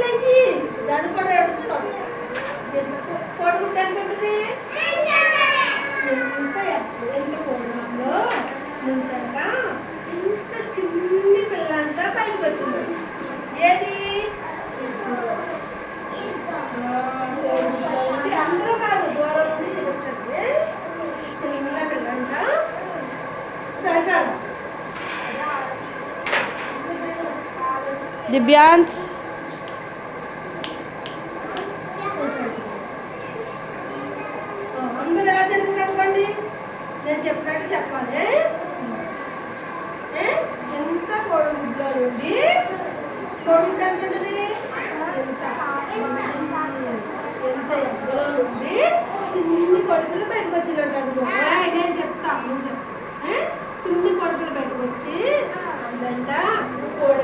అయ్యి దాన్ని కూడా ఏడుస్తాం. కోడిగుడ్డు ఎంత ఉంటుంది? ఎంత కోడిలో నుంచాక ఇంత చిన్ని పిల్ల అంతా బయటకు వచ్చింది. ఏది అందరూ కాదు, దూరం నుండి వచ్చింది. చిన్న పిల్ల అంట దివ్యాంశ్ అందరూ ఎలా చేతులు కట్టుకోండి, నేను చెప్పినట్టు చెప్పాలి. ఎంత కోడిగుడ్లో నుండి కోడిగుడ్డు ఎంత ఉంటుంది? ఎంత ఎగ్గలో నుండి చిన్ని కొడుకులు బయటకు వచ్చినట్టు నేను చెప్తాను, నువ్వు చెప్తా. చిన్ని కొడుకులు బయటకు వచ్చి అందంట కోడి